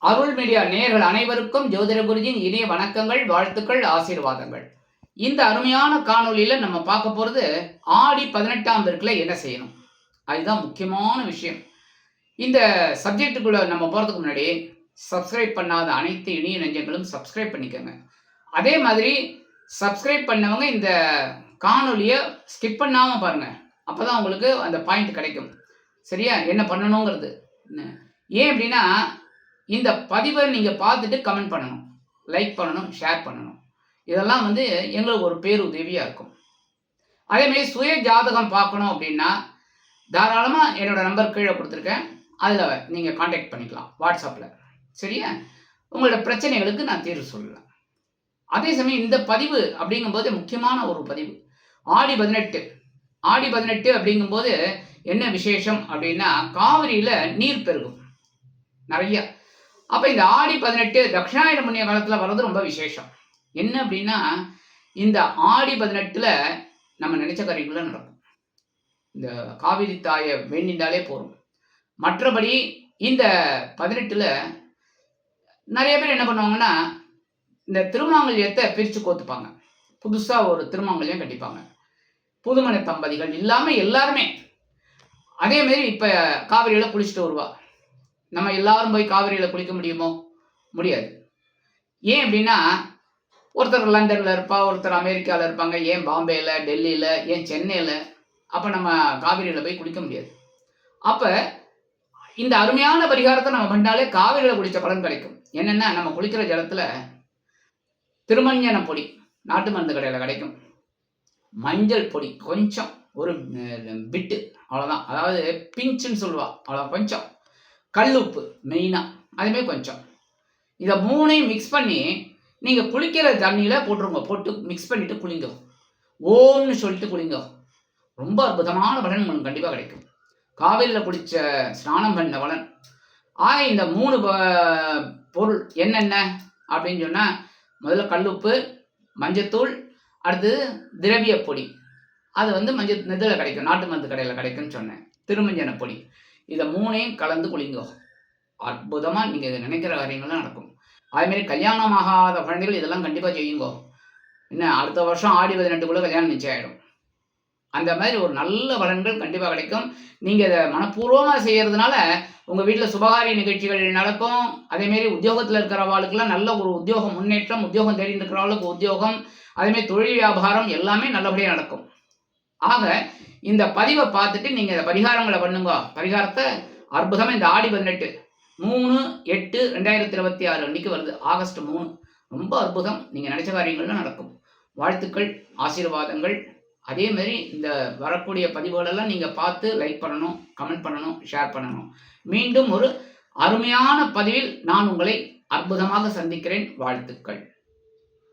அருள் media நேயர்கள் அனைவருக்கும் ஜோதிட குருஜியின் இனிய வணக்கங்கள், வாழ்த்துக்கள், ஆசீர்வாதங்கள். இந்த அருமையான காணொலியில நம்ம பார்க்க போறது ஆடி 18ஆம் பெருக்குல என்ன செய்யணும், அதுதான் முக்கியமான விஷயம். இந்த சப்ஜெக்டுக்குள்ள நம்ம போறதுக்கு முன்னாடி சப்ஸ்கிரைப் பண்ணாத அனைத்து இனிய நெஞ்சங்களும் சப்ஸ்கிரைப் பண்ணிக்கோங்க. அதே மாதிரி சப்ஸ்கிரைப் பண்ணவங்க இந்த காணொலியை ஸ்கிப் பண்ணாம பாருங்க. அப்பதான் உங்களுக்கு அந்த பாயிண்ட் கிடைக்கும். சரியா? என்ன பண்ணணுங்கிறது. ஏன் அப்படின்னா, இந்த பதிவை நீங்கள் பார்த்துட்டு கமெண்ட் பண்ணணும், லைக் பண்ணணும், ஷேர் பண்ணணும். இதெல்லாம் வந்து எங்களுக்கு ஒரு பேருதவியாக இருக்கும். அதேமாரி சுய ஜாதகம் பார்க்கணும் அப்படின்னா தாராளமாக என்னோட நம்பர் கீழே கொடுத்துருக்கேன். அதில் நீங்கள் காண்டாக்ட் பண்ணிக்கலாம் வாட்ஸ்அப்பில். சரியா? உங்களோட பிரச்சனைகளுக்கு நான் தீர்வு சொல்லலாம். அதே சமயம் இந்த பதிவு அப்படிங்கும்போது முக்கியமான ஒரு பதிவு. ஆடி 18 ஆடி 18 அப்படிங்கும்போது என்ன விசேஷம் அப்படின்னா, காவிரியில் நீர் பெருகும் நிறைய. அப்போ இந்த ஆடி 18 தட்சிணாயன புண்ணிய காலத்தில் வர்றது ரொம்ப விசேஷம். என்ன அப்படின்னா, இந்த ஆடி 18ல் நம்ம நினைச்ச காரியங்களும் நடக்கும். இந்த காவிரி தாயை வேண்டிண்டாலே போகும். மற்றபடி இந்த 18ல் நிறைய பேர் என்ன பண்ணுவாங்கன்னா, இந்த திருமாங்கல்யத்தை பிரித்து கோத்துப்பாங்க. புதுசாக ஒரு திருமாங்கல்யம் கட்டிப்பாங்க. புதுமண தம்பதிகள் இல்லாமல் எல்லாருமே. அதேமாரி இப்போ காவிரியில் குளிச்சுட்டு வருவா. நம்ம எல்லாரும் போய் காவிரியில் குளிக்க முடியுமோ? முடியாது. ஏன் அப்படின்னா, ஒருத்தர் லண்டனில் இருப்பா, ஒருத்தர் அமெரிக்காவில் இருப்பாங்க, ஏன் பாம்பேயில், டெல்லியில், ஏன் சென்னையில். அப்போ நம்ம காவிரியில் போய் குளிக்க முடியாது. அப்போ இந்த அருமையான பரிகாரத்தை நம்ம பண்ணாலே காவிரியில் குளித்த பலன் கிடைக்கும். என்னென்னா, நம்ம குளிக்கிற ஜலத்தில் திருமஞ்சன பொடி நாட்டு மருந்து கடையில் கிடைக்கும். மஞ்சள் பொடி கொஞ்சம், ஒரு பிட்டு, அவ்வளோதான். அதாவது பிஞ்சுன்னு சொல்லுவா, அவ்வளோ கொஞ்சம். கல்லுப்பு மெயினாக, அதுமாரி கொஞ்சம். இதை மூணையும் மிக்ஸ் பண்ணி நீங்கள் குளிக்கிற தண்ணியில் போட்டுருங்க. போட்டு மிக்ஸ் பண்ணிவிட்டு குளிங்க. ஓம்னு சொல்லிட்டு குளிங்க. ரொம்ப அற்புதமான பலன் உங்களுக்கு கண்டிப்பாக கிடைக்கும். காவிரியில் குளித்த ஸ்நானம் பண்ண பலன். இந்த 3 பொருள் என்னென்ன அப்படின்னு சொன்னால், முதல்ல கல்லுப்பு, மஞ்சத்தூள், அடுத்தது திரவிய பொடி. அது வந்து இதில் கிடைக்கும், நாட்டு மருந்து கடையில் கிடைக்கும்னு சொன்னேன். திருமஞ்சன பொடி. இதை 3ஐயும் கலந்து குளிங்க. அற்புதமாக நீங்கள் நினைக்கிற காரியங்கள்லாம் நடக்கும். அதேமாரி கல்யாணம் ஆகாத குழந்தைகள் இதெல்லாம் கண்டிப்பாக செய்யுங்க. என்ன, அடுத்த வருஷம் ஆடி 18க்குள்ளே கல்யாணம் நிச்சயம் ஆகிடும். அந்த மாதிரி ஒரு நல்ல பலன்கள் கண்டிப்பாக கிடைக்கும். நீங்கள் இதை மனப்பூர்வமாக செய்கிறதுனால உங்கள் வீட்டில் சுபகாரிய நிகழ்ச்சிகள் நடக்கும். அதேமாரி உத்தியோகத்தில் இருக்கிறவாளுக்கெல்லாம் நல்ல ஒரு உத்தியோக முன்னேற்றம், உத்தியோகம் தேடி இருக்கிறவளுக்கு உத்தியோகம், அதேமாரி தொழில் வியாபாரம் எல்லாமே நல்லபடியாக நடக்கும். ஆக இந்த பதிவை பார்த்துட்டு நீங்கள் இந்த பரிகாரங்களை பண்ணுங்க. பரிகாரத்தை அற்புதமாக இந்த ஆடி 18 3/8/2026 அன்றைக்கி வருது. ஆகஸ்ட் 3. ரொம்ப அற்புதம். நீங்கள் நினைச்ச காரியங்கள்லாம் நடக்கும். வாழ்த்துக்கள், ஆசீர்வாதங்கள். அதேமாரி இந்த வரக்கூடிய பதிவுகளெல்லாம் நீங்கள் பார்த்து லைக் பண்ணணும், கமெண்ட் பண்ணணும், ஷேர் பண்ணணும். மீண்டும் ஒரு அருமையான பதிவில் நான் உங்களை அற்புதமாக சந்திக்கிறேன். வாழ்த்துக்கள்.